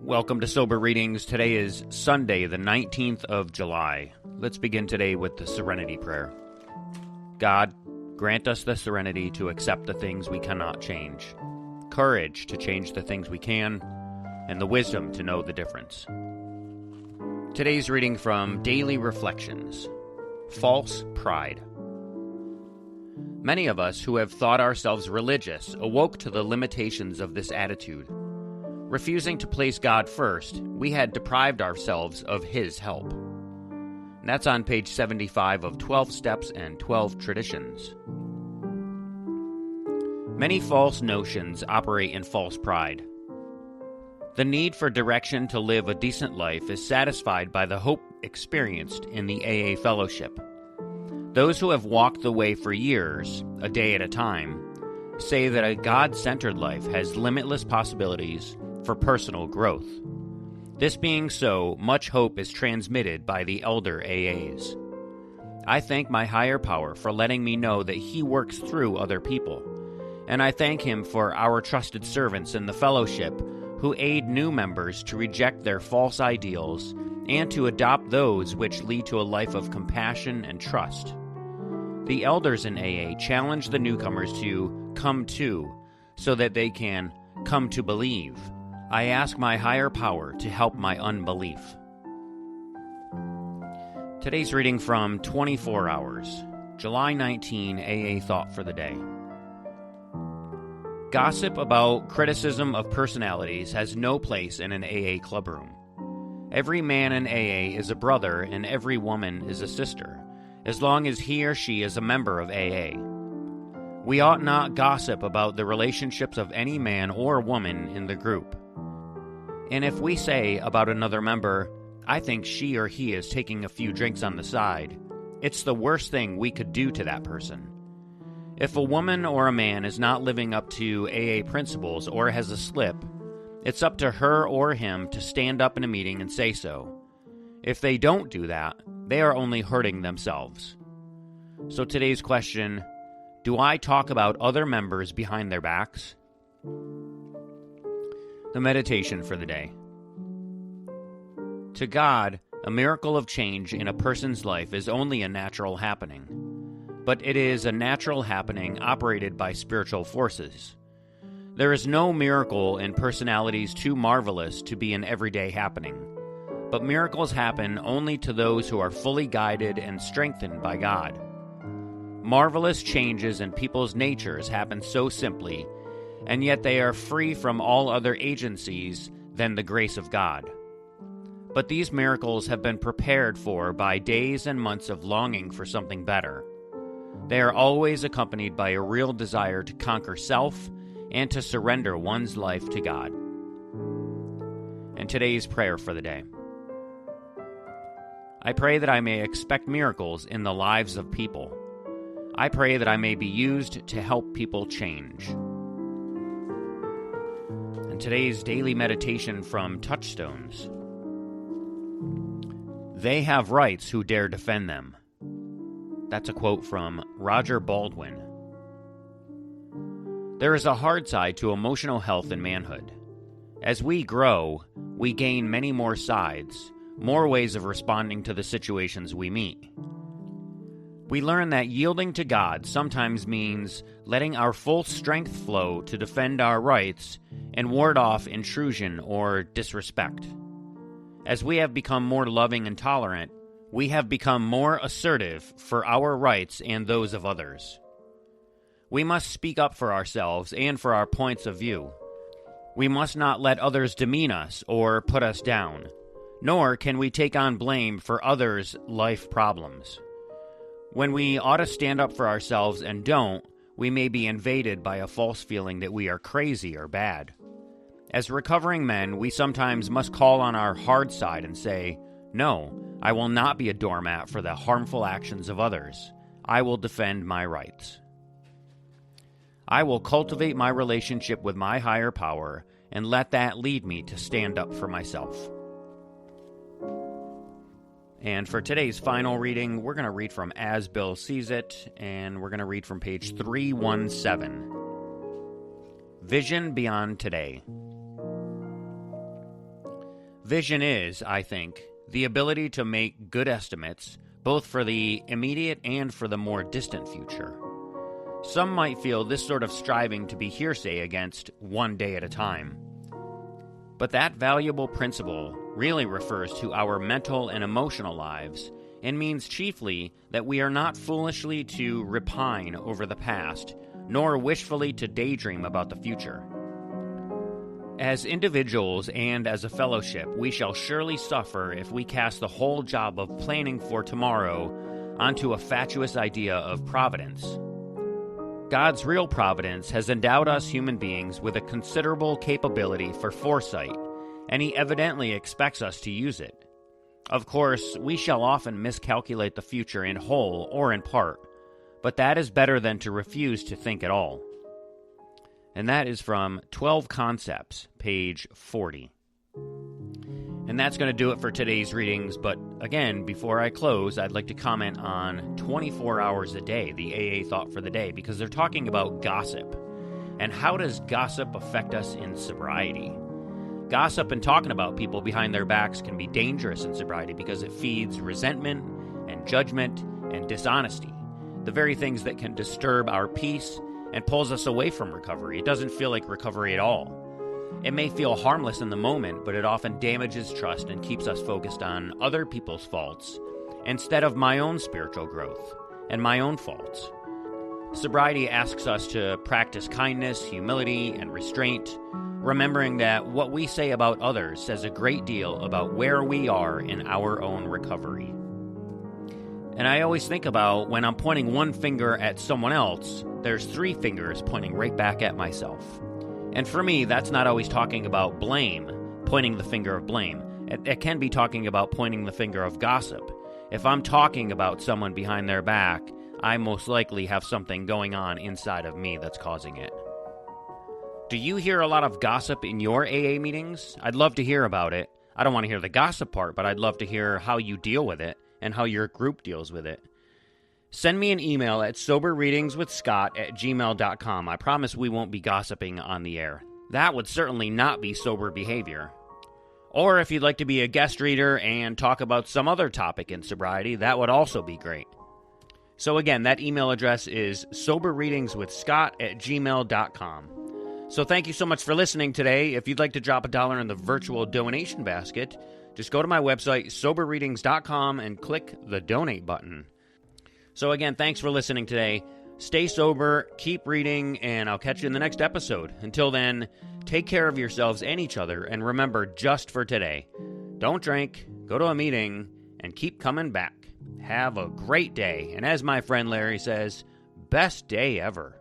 Welcome to Sober Readings. Today is Sunday, the 19th of July. Let's begin today with the Serenity Prayer. God, grant us the serenity to accept the things we cannot change, courage to change the things we can, and the wisdom to know the difference. Today's reading from Daily Reflections, False Pride. Many of us who have thought ourselves religious awoke to the limitations of this attitude. Refusing to place God first, we had deprived ourselves of His help. And that's on page 75 of 12 Steps and 12 Traditions. Many false notions operate in false pride. The need for direction to live a decent life is satisfied by the hope experienced in the AA fellowship. Those who have walked the way for years, a day at a time, say that a God-centered life has limitless possibilities for personal growth. This being so, much hope is transmitted by the elder AAs. I thank my higher power for letting me know that He works through other people, and I thank Him for our trusted servants in the fellowship who aid new members to reject their false ideals and to adopt those which lead to a life of compassion and trust. The elders in AA challenge the newcomers to come to, so that they can come to believe. I ask my higher power to help my unbelief. Today's reading from 24 Hours, July 19, AA Thought for the Day. Gossip about criticism of personalities has no place in an AA clubroom. Every man in AA is a brother and every woman is a sister, as long as he or she is a member of AA. We ought not gossip about the relationships of any man or woman in the group. And if we say about another member, I think she or he is taking a few drinks on the side, it's the worst thing we could do to that person. If a woman or a man is not living up to AA principles or has a slip, it's up to her or him to stand up in a meeting and say so. If they don't do that, they are only hurting themselves. So today's question, do I talk about other members behind their backs? The meditation for the day. To God, a miracle of change in a person's life is only a natural happening, but it is a natural happening operated by spiritual forces. There is no miracle in personalities too marvelous to be an everyday happening, but miracles happen only to those who are fully guided and strengthened by God. Marvelous changes in people's natures happen so simply, and yet they are free from all other agencies than the grace of God. But these miracles have been prepared for by days and months of longing for something better. They are always accompanied by a real desire to conquer self and to surrender one's life to God. And today's prayer for the day. I pray that I may expect miracles in the lives of people. I pray that I may be used to help people change. And today's daily meditation from Touchstones. They have rights who dare defend them. That's a quote from Roger Baldwin. There is a hard side to emotional health in manhood. As we grow, we gain many more sides, more ways of responding to the situations we meet. We learn that yielding to God sometimes means letting our full strength flow to defend our rights and ward off intrusion or disrespect. As we have become more loving and tolerant, we have become more assertive for our rights and those of others. We must speak up for ourselves and for our points of view. We must not let others demean us or put us down, nor can we take on blame for others' life problems. When we ought to stand up for ourselves and don't, we may be invaded by a false feeling that we are crazy or bad. As recovering men, we sometimes must call on our hard side and say, no, I will not be a doormat for the harmful actions of others. I will defend my rights. I will cultivate my relationship with my higher power and let that lead me to stand up for myself. And for today's final reading, we're going to read from As Bill Sees It, and we're going to read from page 317. Vision Beyond Today. Vision is, I think, the ability to make good estimates, both for the immediate and for the more distant future. Some might feel this sort of striving to be hearsay against one day at a time. But that valuable principle really refers to our mental and emotional lives and means chiefly that we are not foolishly to repine over the past, nor wishfully to daydream about the future. As individuals and as a fellowship, we shall surely suffer if we cast the whole job of planning for tomorrow onto a fatuous idea of providence. God's real providence has endowed us human beings with a considerable capability for foresight, and He evidently expects us to use it. Of course, we shall often miscalculate the future in whole or in part, but that is better than to refuse to think at all. And that is from 12 Concepts, page 40. And that's going to do it for today's readings, but again, before I close, I'd like to comment on 24 hours a day, the AA thought for the day, because they're talking about gossip. And how does gossip affect us in sobriety? Gossip and talking about people behind their backs can be dangerous in sobriety because it feeds resentment and judgment and dishonesty, the very things that can disturb our peace and pulls us away from recovery. It doesn't feel like recovery at all. It may feel harmless in the moment, but it often damages trust and keeps us focused on other people's faults instead of my own spiritual growth and my own faults. Sobriety asks us to practice kindness, humility, and restraint, remembering that what we say about others says a great deal about where we are in our own recovery. And I always think about when I'm pointing one finger at someone else, there's 3 fingers pointing right back at myself. And for me, that's not always talking about blame, pointing the finger of blame. It can be talking about pointing the finger of gossip. If I'm talking about someone behind their back, I most likely have something going on inside of me that's causing it. Do you hear a lot of gossip in your AA meetings? I'd love to hear about it. I don't want to hear the gossip part, but I'd love to hear how you deal with it and how your group deals with it. Send me an email at soberreadingswithscott@gmail.com. I promise we won't be gossiping on the air. That would certainly not be sober behavior. Or if you'd like to be a guest reader and talk about some other topic in sobriety, that would also be great. So again, that email address is soberreadingswithscott@gmail.com. So thank you so much for listening today. If you'd like to drop $1 in the virtual donation basket, just go to my website, soberreadings.com, and click the donate button. So again, thanks for listening today. Stay sober, keep reading, and I'll catch you in the next episode. Until then, take care of yourselves and each other, and remember, just for today, don't drink, go to a meeting, and keep coming back. Have a great day, and as my friend Larry says, best day ever.